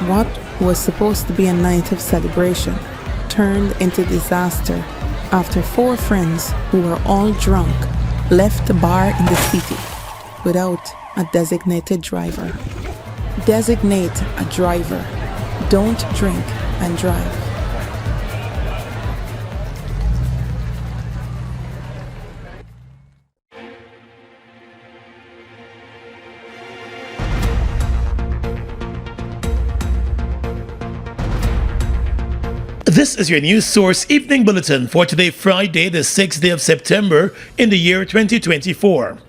What was supposed to be a night of celebration turned into disaster after 4 friends who were all drunk left the bar in the city without a designated driver. Designate a driver. Don't drink and drive. This is your news source evening bulletin for today, Friday, the 6th day of September in the year 2024.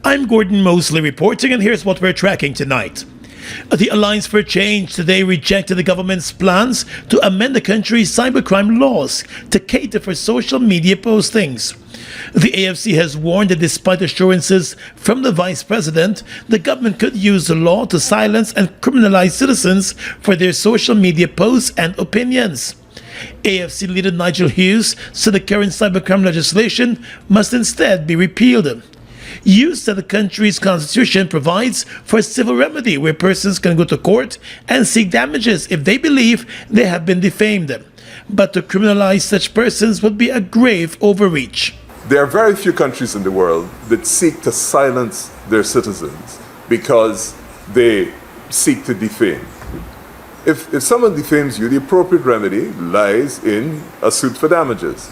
I'm Gordon Mosley reporting, and here's what we're tracking tonight. The Alliance for Change today rejected the government's plans to amend the country's cybercrime laws to cater for social media postings. The AFC has warned that despite assurances from the Vice President, the government could use the law to silence and criminalize citizens for their social media posts and opinions. AFC leader Nigel Hughes said the current cybercrime legislation must instead be repealed. Hughes said the country's constitution provides for a civil remedy where persons can go to court and seek damages if they believe they have been defamed. But to criminalize such persons would be a grave overreach. There are very few countries in the world that seek to silence their citizens because they seek to defame. If someone defames you, the appropriate remedy lies in a suit for damages.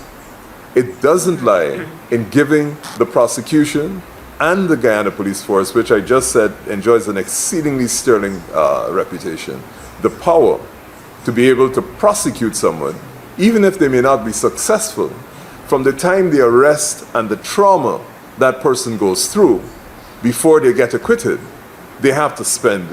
It doesn't lie in giving the prosecution and the Guyana Police Force, which I just said enjoys an exceedingly sterling reputation, the power to be able to prosecute someone, even if they may not be successful, from the time they arrest and the trauma that person goes through before they get acquitted. They have to spend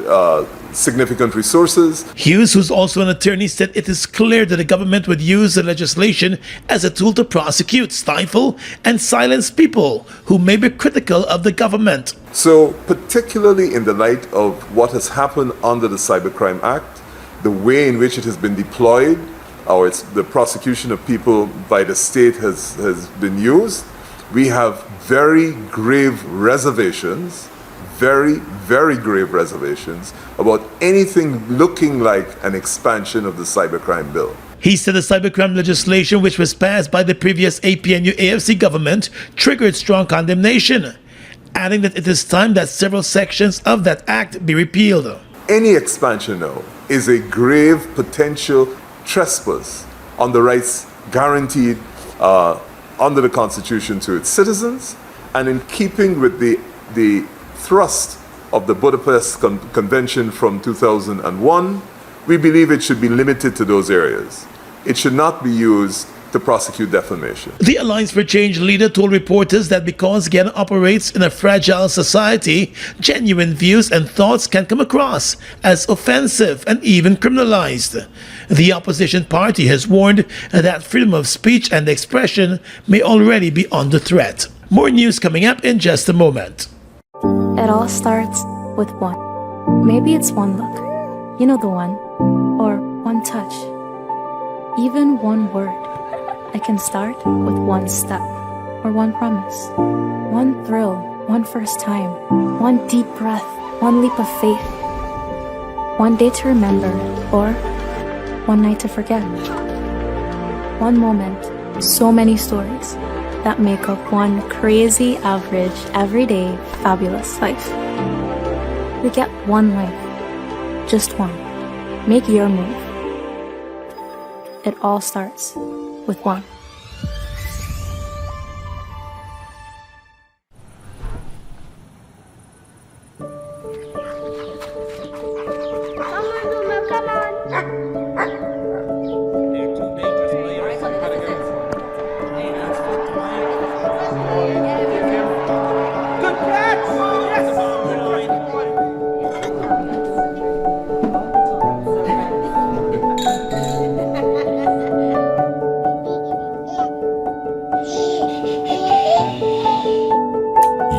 significant resources. Hughes, who's also an attorney, said it is clear that the government would use the legislation as a tool to prosecute, stifle, and silence people who may be critical of the government. So, particularly in the light of what has happened under the Cybercrime Act, the way in which it has been deployed, or the prosecution of people by the state has been used, we have very grave reservations, very, very grave reservations about anything looking like an expansion of the cybercrime bill. He said the cybercrime legislation, which was passed by the previous APNU-AFC government, triggered strong condemnation, adding that it is time that several sections of that act be repealed. Any expansion now is a grave potential trespass on the rights guaranteed under the Constitution to its citizens, and in keeping with the thrust of the Budapest Convention from 2001, we believe it should be limited to those areas. It should not be used to prosecute defamation. The Alliance for Change leader told reporters that because Guyana operates in a fragile society, genuine views and thoughts can come across as offensive and even criminalized. The opposition party has warned that freedom of speech and expression may already be under threat. More news coming up in just a moment. It all starts with one. Maybe it's one look, you know the one, or one touch, even one word. I can start with one step, or one promise, one thrill, one first time, one deep breath, one leap of faith, one day to remember, or one night to forget. One moment, so many stories that make up one crazy, average, everyday, fabulous life. We get one life, just one. Make your move. It all starts with one.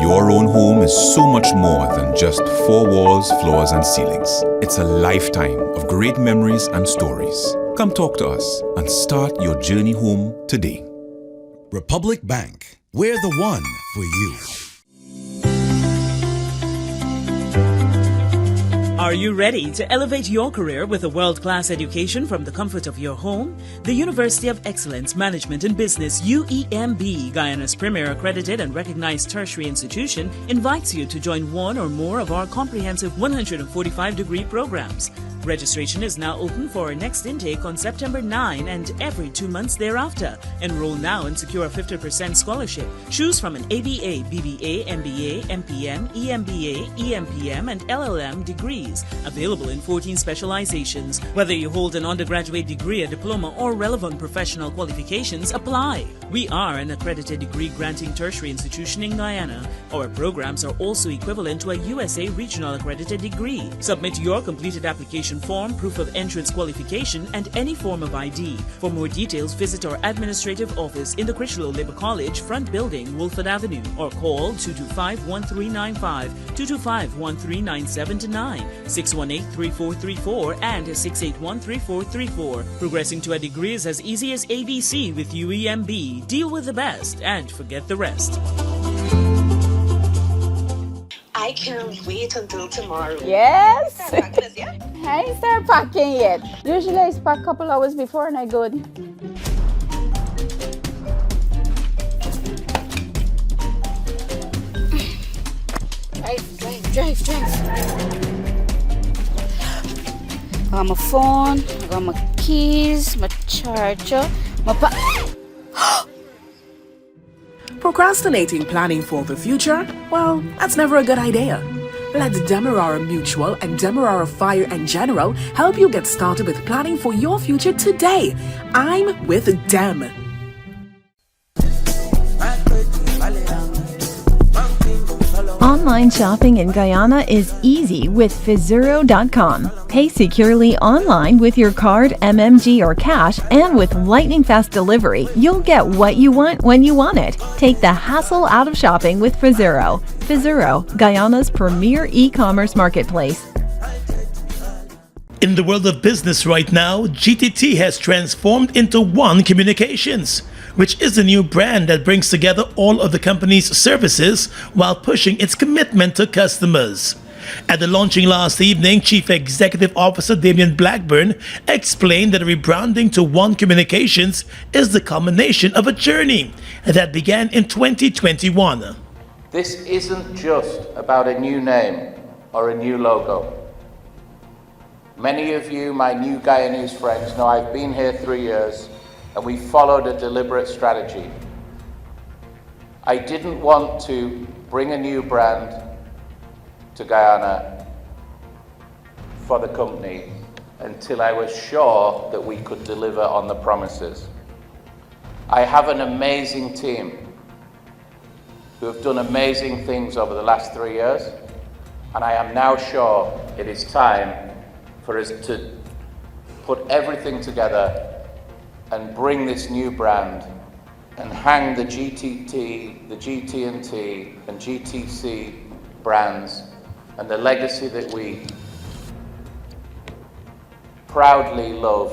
Your own home is so much more than just 4 walls, floors, and ceilings. It's a lifetime of great memories and stories. Come talk to us and start your journey home today. Republic Bank, we're the one for you. Are you ready to elevate your career with a world-class education from the comfort of your home? The University of Excellence Management and Business, UEMB, Guyana's premier accredited and recognized tertiary institution, invites you to join one or more of our comprehensive 145-degree programs. Registration is now open for our next intake on September 9 and every 2 months thereafter. Enroll now and secure a 50% scholarship. Choose from an ABA, BBA, MBA, MPM, EMBA, EMPM, and LLM degrees, available in 14 specializations. Whether you hold an undergraduate degree, a diploma, or relevant professional qualifications, apply. We are an accredited degree-granting tertiary institution in Guyana. Our programs are also equivalent to a USA Regional Accredited degree. Submit your completed application form, proof of entrance qualification, and any form of ID. For more details, visit our administrative office in the Critchlow Labour College, front building, Wolford Avenue, or call 225-1395, 225-1397-9, 618-3434, and 681-3434. Progressing to a degree is as easy as ABC with UEMB. Deal with the best and forget the rest. I can't wait until tomorrow. Yes. Start packing this, yeah? I ain't start packing yet. Usually I pack a couple hours before and I go. Drive. I got my phone, I got my keys, my charger, my Procrastinating planning for the future? Well, that's never a good idea. Let Demerara Mutual and Demerara Fire and General help you get started with planning for your future today. I'm with Dem. Online shopping in Guyana is easy with Fizuro.com. Pay securely online with your card, MMG, or cash, and with lightning-fast delivery, you'll get what you want when you want it. Take the hassle out of shopping with Fizuro. Fizuro, Guyana's premier e-commerce marketplace. In the world of business right now, GTT has transformed into One Communications, which is a new brand that brings together all of the company's services while pushing its commitment to customers. At the launching last evening, Chief Executive Officer Damian Blackburn explained that rebranding to One Communications is the culmination of a journey that began in 2021. This isn't just about a new name or a new logo. Many of you, my new Guyanese friends, know I've been here 3 years and we followed a deliberate strategy. I didn't want to bring a new brand to Guyana for the company until I was sure that we could deliver on the promises. I have an amazing team who have done amazing things over the last 3 years, and I am now sure it is time for us to put everything together and bring this new brand and hang the GTT, the GT&T and GTC brands and the legacy that we proudly love,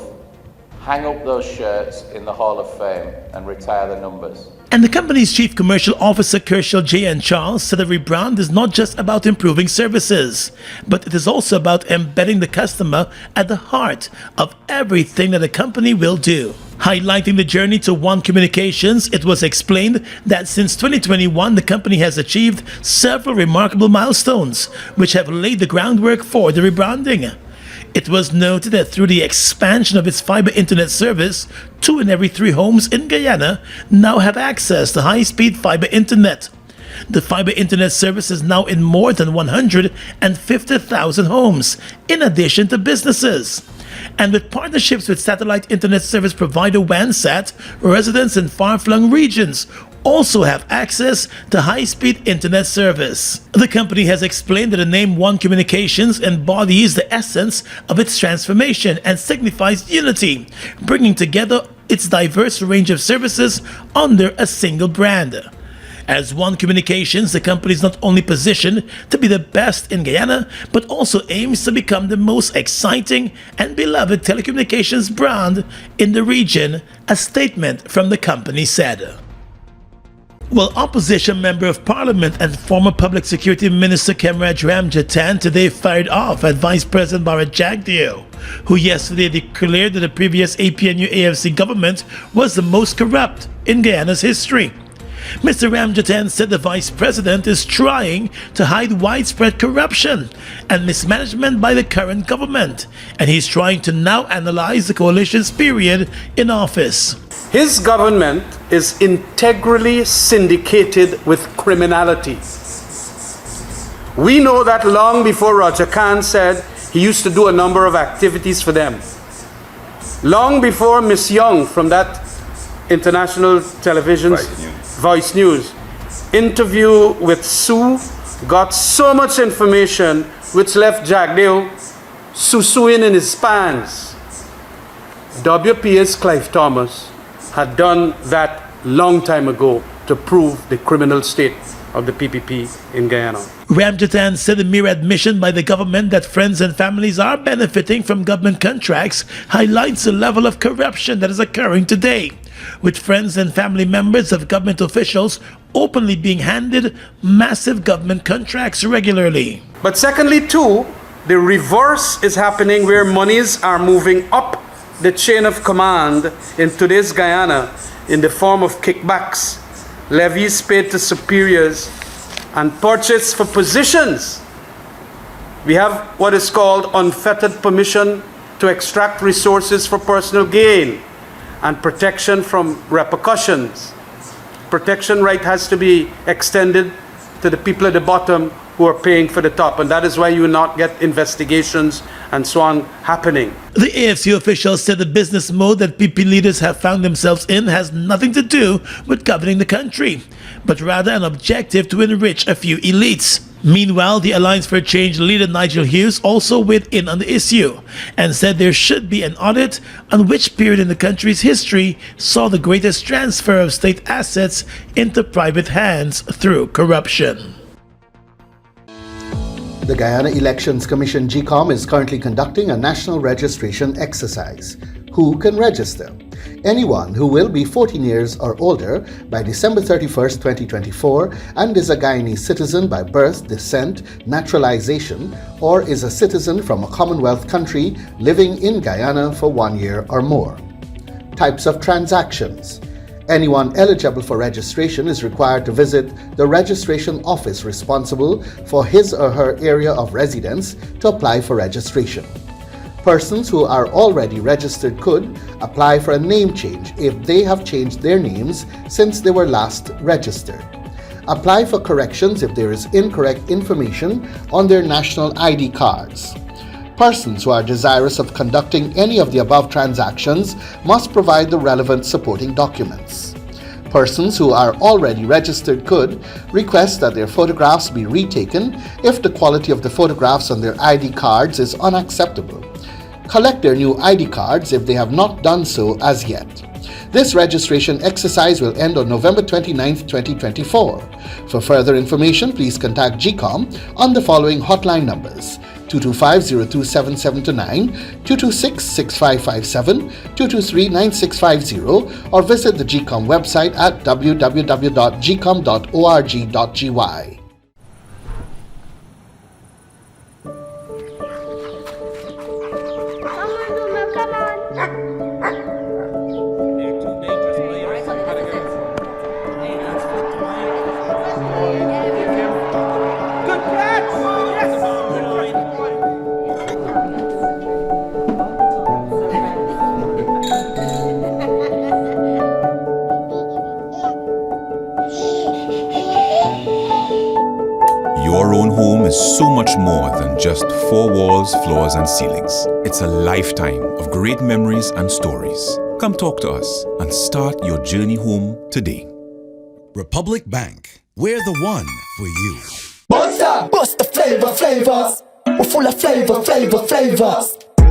hang up those shirts in the Hall of Fame and retire the numbers. And the company's Chief Commercial Officer Kershaw J. N. Charles said the rebrand is not just about improving services, but it is also about embedding the customer at the heart of everything that the company will do. Highlighting the journey to One Communications, it was explained that since 2021, the company has achieved several remarkable milestones, which have laid the groundwork for the rebranding. It was noted that through the expansion of its fiber internet service, 2 in every 3 homes in Guyana now have access to high-speed fiber internet. The fiber internet service is now in more than 150,000 homes, in addition to businesses. And with partnerships with satellite internet service provider Wansat, residents in far-flung regions also have access to high-speed internet service. The company has explained that the name One Communications embodies the essence of its transformation and signifies unity, bringing together its diverse range of services under a single brand. As One Communications, the company is not only positioned to be the best in Guyana, but also aims to become the most exciting and beloved telecommunications brand in the region, a statement from the company said. Well, opposition member of parliament and former public security minister Kemraj Ramjatan today fired off at Vice President Bharat Jagdeo, who yesterday declared that the previous APNU-AFC government was the most corrupt in Guyana's history. Mr. Ramjatan said the vice president is trying to hide widespread corruption and mismanagement by the current government, and he's trying to now analyze the coalition's period in office. His government is integrally syndicated with criminality. We know that long before Roger Khan said he used to do a number of activities for them. Long before Miss Young from that international television's Voice News interview with Sue got so much information which left Jagdeo suing in his pants. WPS Clive Thomas had done that long time ago to prove the criminal state of the PPP in Guyana. Ramjatan said the mere admission by the government that friends and families are benefiting from government contracts highlights the level of corruption that is occurring today, with friends and family members of government officials openly being handed massive government contracts regularly. But secondly, too, the reverse is happening where monies are moving up the chain of command in today's Guyana in the form of kickbacks, levies paid to superiors, and purchase for positions. We have what is called unfettered permission to extract resources for personal gain and protection from repercussions. Protection right has to be extended to the people at the bottom who are paying for the top, and that is why you will not get investigations and so on happening. The AFC officials said the business mode that PP leaders have found themselves in has nothing to do with governing the country, but rather an objective to enrich a few elites. Meanwhile, the Alliance for Change leader Nigel Hughes also weighed in on the issue and said there should be an audit on which period in the country's history saw the greatest transfer of state assets into private hands through corruption. The Guyana Elections Commission GECOM is currently conducting a national registration exercise. Who can register? Anyone who will be 14 years or older by December 31st, 2024 and is a Guyanese citizen by birth, descent, naturalization, or is a citizen from a Commonwealth country living in Guyana for 1 year or more. Types of transactions. Anyone eligible for registration is required to visit the registration office responsible for his or her area of residence to apply for registration. Persons who are already registered could apply for a name change if they have changed their names since they were last registered. Apply for corrections if there is incorrect information on their national ID cards. Persons who are desirous of conducting any of the above transactions must provide the relevant supporting documents. Persons who are already registered could request that their photographs be retaken if the quality of the photographs on their ID cards is unacceptable. Collect their new ID cards if they have not done so as yet. This registration exercise will end on November 29, 2024. For further information, please contact GECOM on the following hotline numbers: 225-027729, 226-6557, 223-9650, or visit the GECOM website at www.gecom.org.gy. Your own home is so much more than just four walls, floors, and ceilings. It's a lifetime of great memories and stories. Come talk to us and start your journey home today. Republic Bank, we're the one for you. Bust the flavors. We're full of flavors.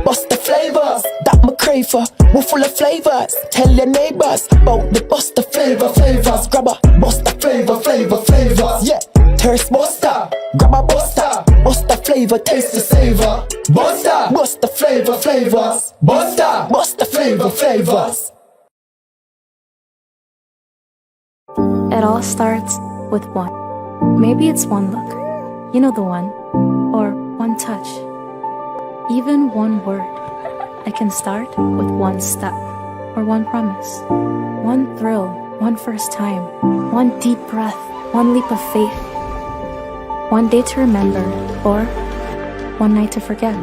Bust the flavors, that me crave for. We're full of flavors. Tell your neighbors about the bust the flavors. Grab a bust the flavors. Yeah, thirst buster. Grab a buster. Bust the flavor, taste the savor. Bust the flavors. Bust the flavors. It all starts with one. Maybe it's one look, you know the one, or one touch, even one word. I can start with one step, or one promise, one thrill, one first time, one deep breath, one leap of faith, one day to remember, or one night to forget.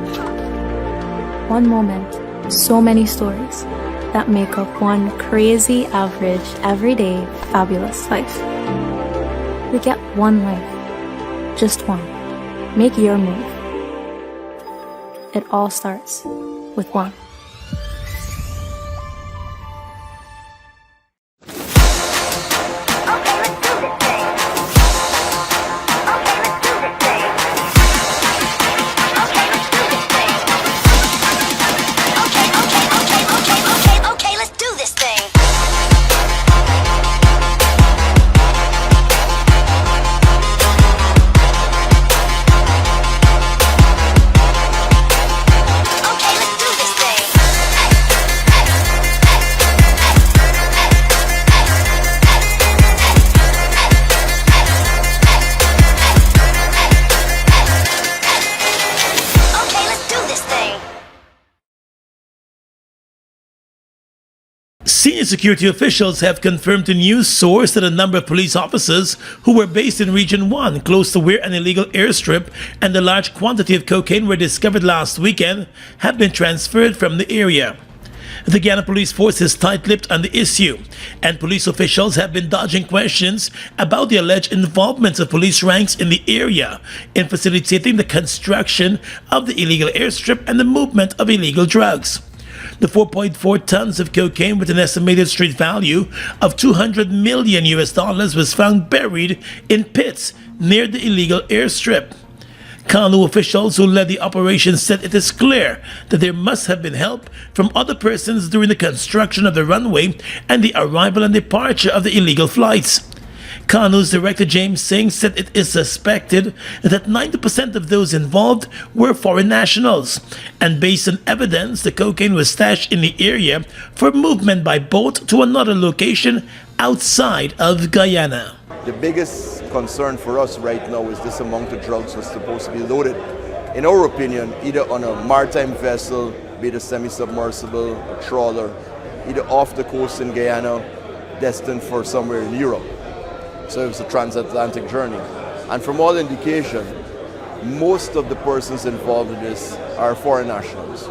One moment, so many stories that make up one crazy, average, everyday, fabulous life. We get one life, just one. Make your move. It all starts with one. Senior security officials have confirmed to news source that a number of police officers who were based in Region 1, close to where an illegal airstrip and a large quantity of cocaine were discovered last weekend, have been transferred from the area. The Guyana police force is tight-lipped on the issue, and police officials have been dodging questions about the alleged involvement of police ranks in the area in facilitating the construction of the illegal airstrip and the movement of illegal drugs. The 4.4 tons of cocaine with an estimated street value of $200 million was found buried in pits near the illegal airstrip. Kanu officials who led the operation said it is clear that there must have been help from other persons during the construction of the runway and the arrival and departure of the illegal flights. Kanu's director James Singh said it is suspected that 90% of those involved were foreign nationals, and based on evidence, the cocaine was stashed in the area for movement by boat to another location outside of Guyana. The biggest concern for us right now is this amount of drugs was supposed to be loaded, in our opinion, either on a maritime vessel, be it a semi-submersible, a trawler, either off the coast in Guyana, destined for somewhere in Europe. So it was a transatlantic journey. And from all indication, most of the persons involved in this are foreign nationals.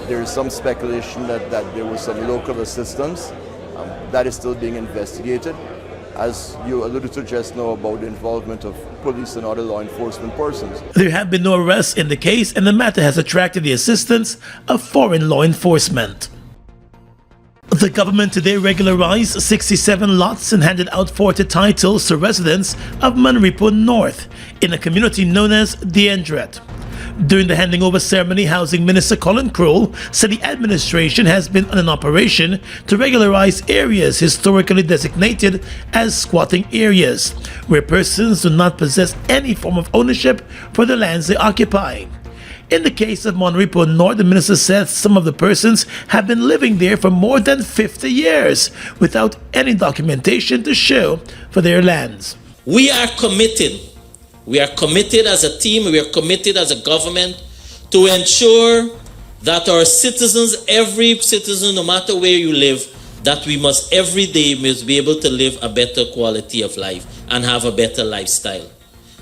There is some speculation that there was some local assistance. That is still being investigated. As you alluded to just now about the involvement of police and other law enforcement persons. There have been no arrests in the case, and the matter has attracted the assistance of foreign law enforcement. The government today regularized 67 lots and handed out 40 titles to residents of Manripo North in a community known as the Endret. During the handing over ceremony, Housing Minister Colin Crowell said the administration has been on an operation to regularize areas historically designated as squatting areas, where persons do not possess any form of ownership for the lands they occupy. In the case of Manripo North, the minister said some of the persons have been living there for more than 50 years without any documentation to show for their lands. We are committed as a team, we are committed as a government to ensure that our citizens, every citizen, no matter where you live, that we must every day be able to live a better quality of life and have a better lifestyle.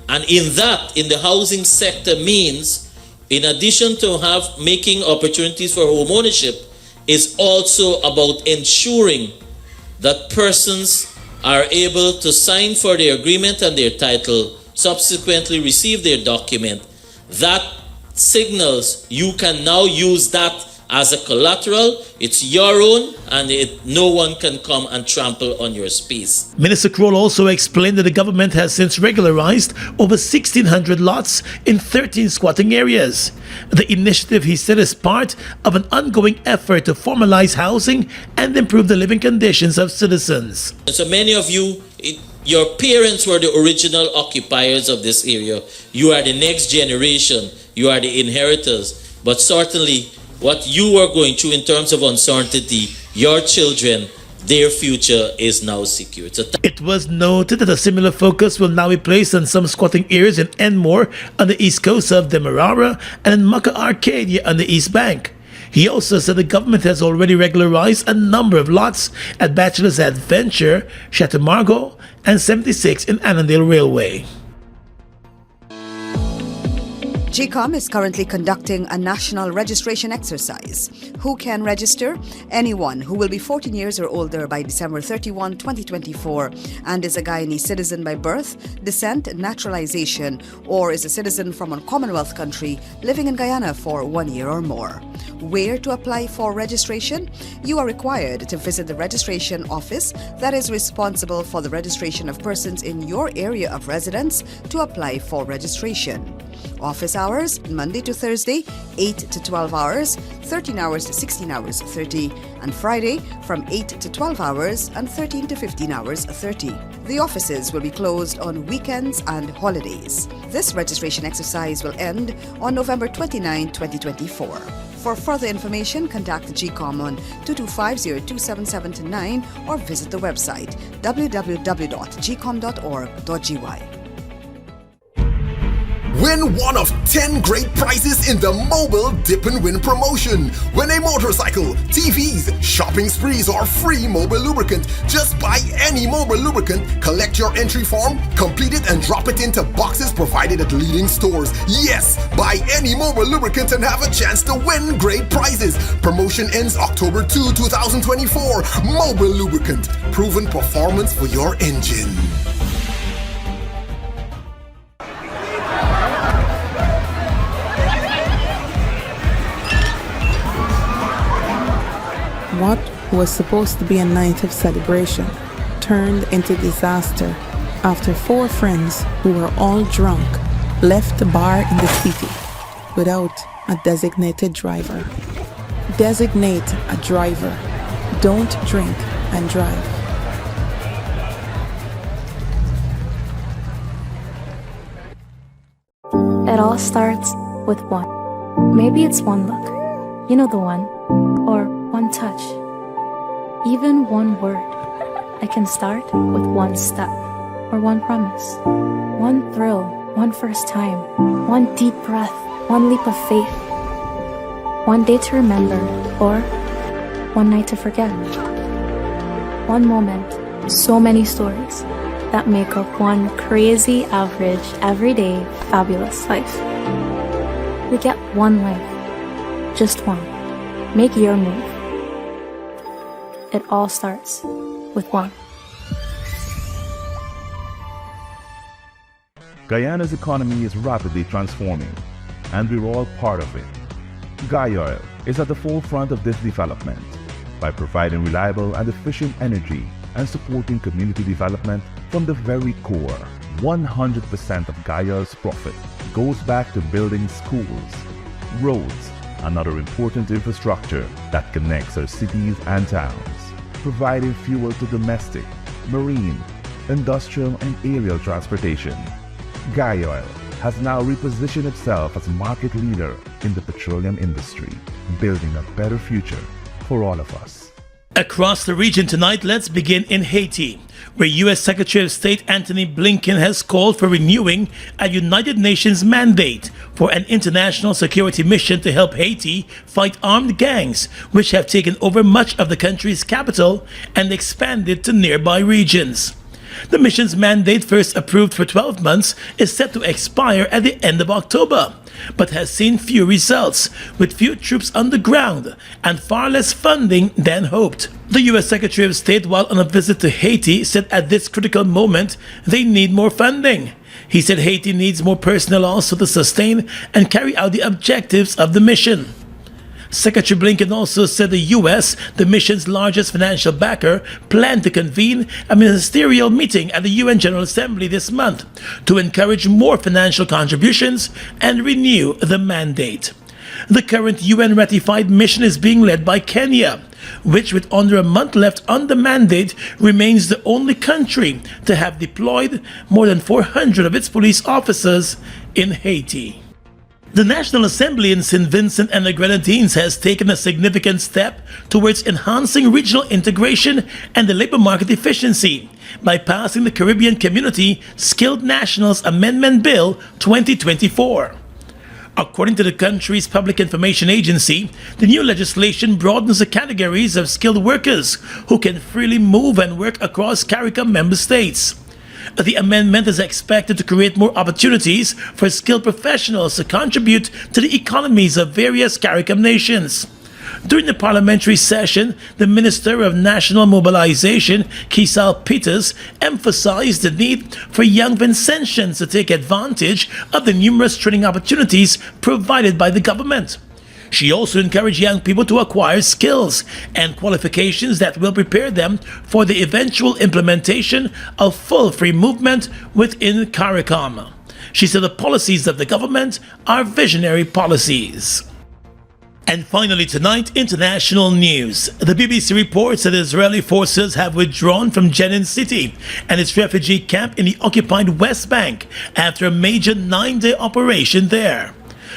And in the housing sector means, in addition to making opportunities for home ownership, is also about ensuring that persons are able to sign for their agreement and their title, subsequently receive their document. That signals you can now use that as a collateral. It's your own, and no one can come and trample on your space. Minister Crowell also explained that the government has since regularized over 1,600 lots in 13 squatting areas. The initiative, he said, is part of an ongoing effort to formalize housing and improve the living conditions of citizens. So many of you, your parents were the original occupiers of this area. You are the next generation. You are the inheritors. But certainly, what you are going through in terms of uncertainty, your children their future is now secure. It was noted that a similar focus will now be placed on some squatting areas in Enmore on the east coast of Demerara and in Mucka Arcadia on the east bank. He also said the government has already regularized a number of lots at Bachelor's Adventure, Chateau Margaux, and 76 in Annandale Railway. GECOM is currently conducting a national registration exercise. Who can register? Anyone who will be 14 years or older by December 31, 2024 and is a Guyanese citizen by birth, descent, naturalization, or is a citizen from a Commonwealth country living in Guyana for 1 year or more. Where to apply for registration? You are required to visit the registration office that is responsible for the registration of persons in your area of residence to apply for registration. Office hours, Monday to Thursday, 8 to 12 hours, 13 hours to 16 hours 30, and Friday from 8 to 12 hours and 13 to 15 hours 30. The offices will be closed on weekends and holidays. This registration exercise will end on November 29, 2024. For further information, contact GECOM on 225-027729 or visit the website www.gecom.org.gy. Win one of 10 great prizes in the Mobile Dip and Win promotion. Win a motorcycle, TVs, shopping sprees, or free mobile lubricant. Just buy any mobile lubricant, collect your entry form, complete it, and drop it into boxes provided at leading stores. Yes, buy any mobile lubricant and have a chance to win great prizes. Promotion ends October 2, 2024. Mobile lubricant, proven performance for your engine. What was supposed to be a night of celebration turned into disaster after 4 friends who were all drunk left a bar in the city without a designated driver. Designate a driver. Don't drink and drive. It all starts with one. Maybe it's one look. You know the one. Or one touch. Even one word. I can start with one step. Or one promise. One thrill. One first time. One deep breath. One leap of faith. One day to remember. Or one night to forget. One moment. So many stories that make up one crazy, average, everyday, fabulous life. We get one life. Just one. Make your move. It all starts with one. Guyana's economy is rapidly transforming, and we're all part of it. Guyoil is at the forefront of this development by providing reliable and efficient energy and supporting community development from the very core. 100% of Guyoil's profit goes back to building schools, roads, and other important infrastructure that connects our cities and towns, providing fuel to domestic, marine, industrial, and aerial transportation. Guyoil has now repositioned itself as market leader in the petroleum industry, building a better future for all of us. Across the region tonight, let's begin in Haiti, where U.S. Secretary of State Antony Blinken has called for renewing a United Nations mandate for an international security mission to help Haiti fight armed gangs, which have taken over much of the country's capital and expanded to nearby regions. The mission's mandate, first approved for 12 months, is set to expire at the end of October, but has seen few results, with few troops on the ground and far less funding than hoped. The U.S. Secretary of State, while on a visit to Haiti, said at this critical moment they need more funding. He said Haiti needs more personnel also to sustain and carry out the objectives of the mission. Secretary Blinken also said the U.S., the mission's largest financial backer, planned to convene a ministerial meeting at the UN General Assembly this month to encourage more financial contributions and renew the mandate. The current UN-ratified mission is being led by Kenya, which, with under a month left on the mandate, remains the only country to have deployed more than 400 of its police officers in Haiti. The National Assembly in St. Vincent and the Grenadines has taken a significant step towards enhancing regional integration and the labor market efficiency by passing the Caribbean Community Skilled Nationals Amendment Bill 2024. According to the country's public information agency, the new legislation broadens the categories of skilled workers who can freely move and work across CARICOM member states. The amendment is expected to create more opportunities for skilled professionals to contribute to the economies of various CARICOM nations. During the parliamentary session, the Minister of National Mobilization, Kisal Peters, emphasized the need for young Vincentians to take advantage of the numerous training opportunities provided by the government. She also encouraged young people to acquire skills and qualifications that will prepare them for the eventual implementation of full free movement within CARICOM. She said the policies of the government are visionary policies. And finally tonight, international news. The BBC reports that Israeli forces have withdrawn from Jenin City and its refugee camp in the occupied West Bank after a major 9-day operation there.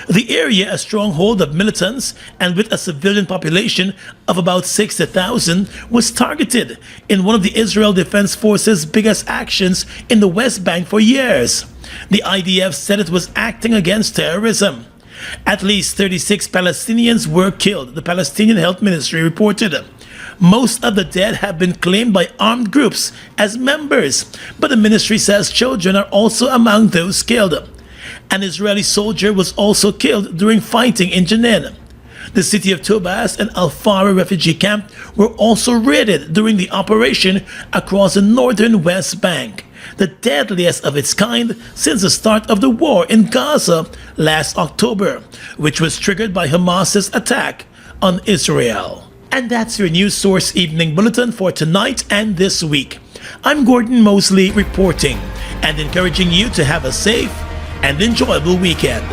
The area, a stronghold of militants and with a civilian population of about 60,000, was targeted in one of the Israel Defense Forces' biggest actions in the West Bank for years. The IDF said it was acting against terrorism. At least 36 Palestinians were killed, the Palestinian Health Ministry reported. Most of the dead have been claimed by armed groups as members, but the ministry says children are also among those killed. An Israeli soldier was also killed during fighting in Jenin. The city of Tobas and Al-Fara refugee camp were also raided during the operation across the northern West Bank, the deadliest of its kind since the start of the war in Gaza last October, which was triggered by Hamas's attack on Israel. And that's your News Source Evening Bulletin for tonight and this week. I'm Gordon Mosley reporting and encouraging you to have a safe and enjoyable weekend.